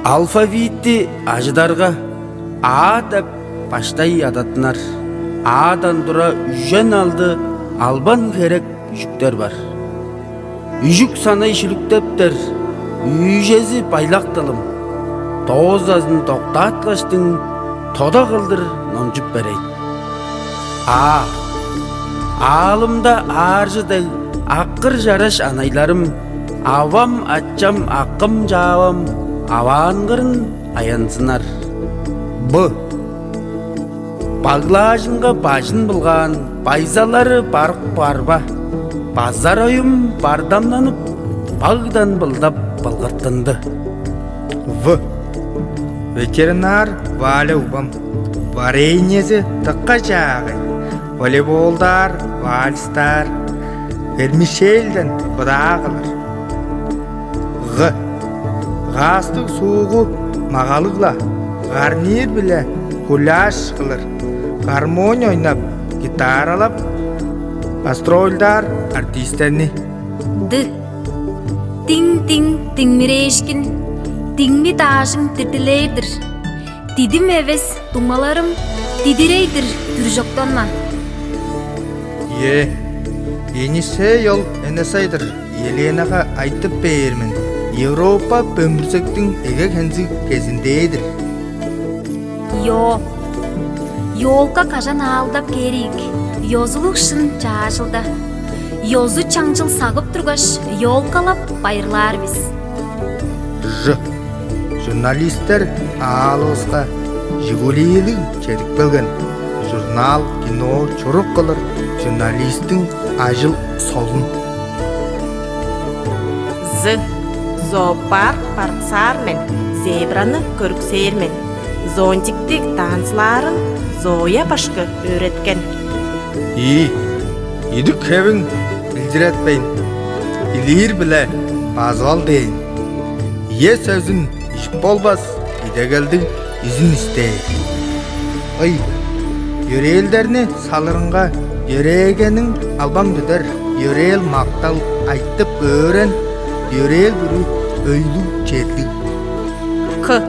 Алфавитти ажыдарга А деп баштай адатынар. Адан тура үжен алды албан керек үжүктер бар. Үжүк саны ишиліктептер. Үжези байлактылым. Тоозасын токтаткачтың тода кылдыр номжуп берейин. А. Алымда аржыдай аккыр жараш анайларым. Авам аччам аккым жаабам. Аваангырын аянсынар. Б. Баглажынга бажын булган, байзалары барып барба. Базар ойым бардамданып, багдан былдап былгыртынды. В. Ветеринар Валя убам. Вареньезе тыққа жағы. Волейболдар, вальстар. Вермишелден бұдағылыр. Г. Ғастық суғы мағалығла. Гарнир біле гуляш қылыр. Гармония ойнап, гитаралап. Гастрольдар артистерни. Д. Тиң-тиң тиңмирешкин. Тиңми тажың тиртилейдір. Дидим эвес думаларым дидирейдір түржоктонма. Енисе yol энесайдыр. Еленаға айтып бермін. Европа бөмірсектің эге кензі кезіндейдір. Yolka кажан алдап керик. Yozuluk шын жашылда. Yozу чаңжыл сағып тұрғаш, yolkalап байырлар біз. Ж. Журналистер алысқа Жигулилік жетік білген. Журнал, кино, чұрық қылыр. Журналистің ажыл солын. З. Зоопарк парксармен, зебраны көріксермен. Зонтиктік танцларын Зоя башқы өреткен. Едік кәвің білдіретпейін. Илер біле базал дейін. Сөзін ішіп болбас, идегелдің izin isteyir. Yöreelderni salırınga yöreegenin albam düder. Yöreel maktal aytıp öğren. Yöreel bürü öylü çetli. K.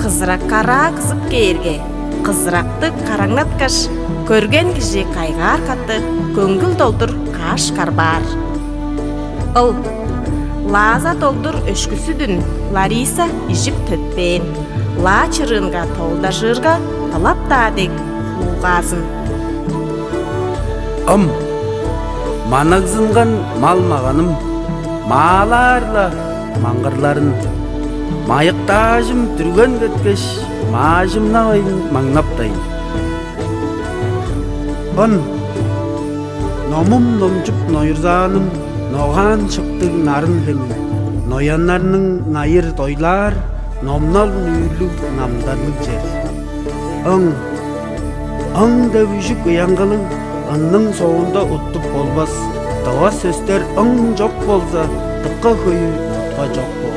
Kızrak kara kızıp kerge. Kızraktı karanlatkaş. Көрген кіші қайғар қатты. Көңгіл толтыр қаш қарбар. Ыл. Лаза толтыр өшкүсүдүн. Лариса ижіп төтпен. Ла чырынға толдашырға талап дадек уғазын. Манагзынған мал мағаным, маларла маңғырларын, майықтажым түрген кеткеш, мажымна ойын маңнаптайын. Номым номчуп нойырзаным, ноған шықтың нарын хемін, ноянларының найыр тойлар, номнал нүйілі намдарлық жер. Дөбүшік ұяңғылың, ынның соғында ұттып болбас, дауа сөстер жоқ болса, тұққа көйі ұтқа жоқ бол.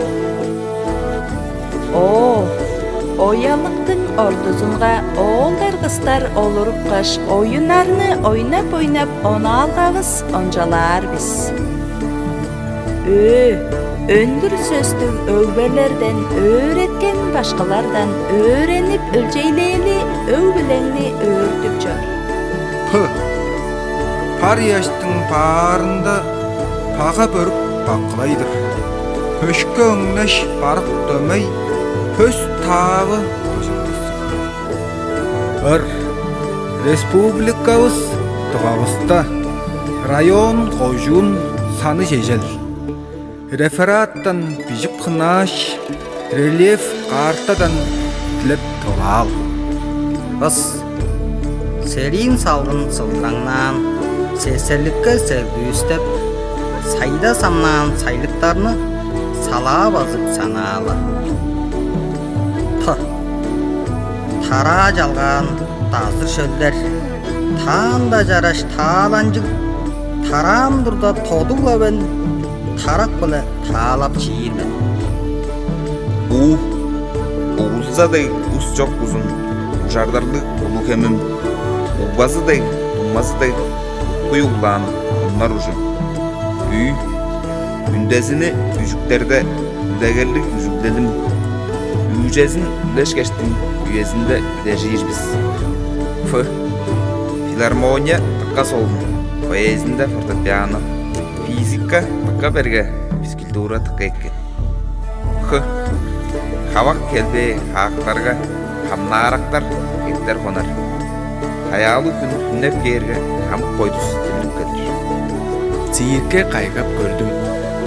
Оялықтың ордузунға оолдар қыстар олырып қаш, ойынарны ойнап-ойнап, оны алғағыз онжалар біз. Өндір сөздің өубелерден өреткен башқалардан өреніп өлжейлейли өубілеңні өртіп жор. Пар яштың парында паға бөріп бақылайдыр. Өшкі өңнәш барық дөмей, пөс тағы республикабыз тұғабызда район қойжуын саны жежел. Рефераттан бижіп қынаш, рельеф қартадан тіліп тұғал. Серин салғын сылдыраңнан, сеселікке сәргүйістеп, сайда самнан сайлықтарны сала базып саналы. Тара жалған тазыр шөлдер, танда жараш таланжың, тарам дұрда тодула бен, тарак білі талап чиірмен. Oğuzzaday us çok uzun, ujardarlı ulu kemim, ubazıday, dummazıday, uyuğlan, onlar ucu. Ündezini ücüklerde, üdegellik ücükledim, Үжезин үлешкештин үйезинде билежирбиз. Филармония тыкка солун, поэзинде фортепиано, физика тыкка берге, физкультура тыкка экке. Хавак келбе хактарга хамнаарактар кеттер конар. Хаялы күн түннеп керге хам койдус түнкедир. Циркке кайгап көрдүм.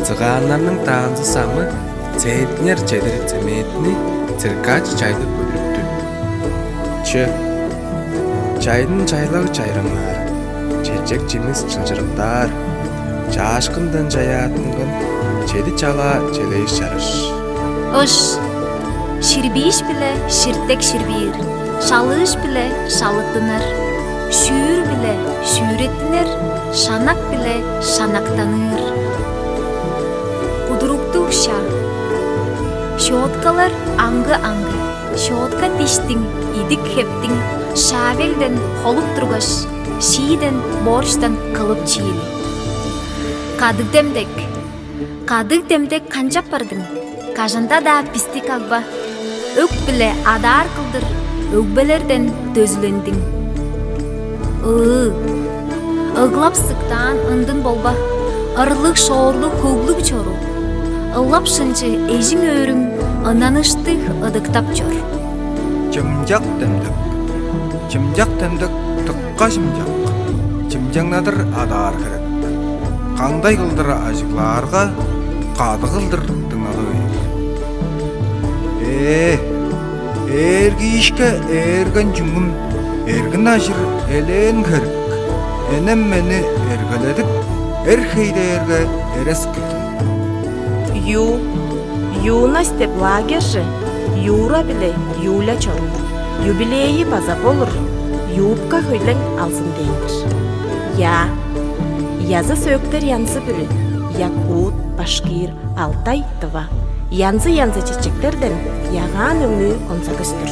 Цыгааннарның таанзы самы центнер жедер цеметни циркач чайды көдүрүптү. Чайдын чайлаг чайраңнар, чечек жемис чынжырыктар, жашкындан жаятынган чеди чала челейиш чарыш. Ыш, ширбиш биле ширтек ширбир, шалыш биле шалыттыныр, шүүр биле шүүреттинер, шанак биле шанактаныр. Кудурукту ша, щоткалар аңгы, щотка тиштиң, идик хептиң, шавелден холуп тургаш, шииден борчтан кылып чийили. Кадык демдек канчап бардың, кажанда да пистик агба, өк биле адар кылдыр, өкбелерден дөзүлендиң. Ыглап сыктан ындын болба, ырлык шоорлук хөглүк чору. Ыллап шынчы эжиң өрүң, ынанышты ыдыктап жор. Чымжак демдік тыққа жымжак. Чымжаңнадыр адар керек. Қандай қылдыр ажыкларға, қады қылдыр дыңалы өйік. Эргі ішке эрген жүңім, эргін ажыр элен керек. Энем мені эргеледік, эрхейді эрге эрес күлдім. Юность лагерже, юра биле юля чор. Юбилейи база болыр, юбка хөйлең алсын дейдір. Язы сөктер янсы бүрі, Якут, Башкир, Алтай, Тыва. Янзы чечектерден яған өңі онса көстір.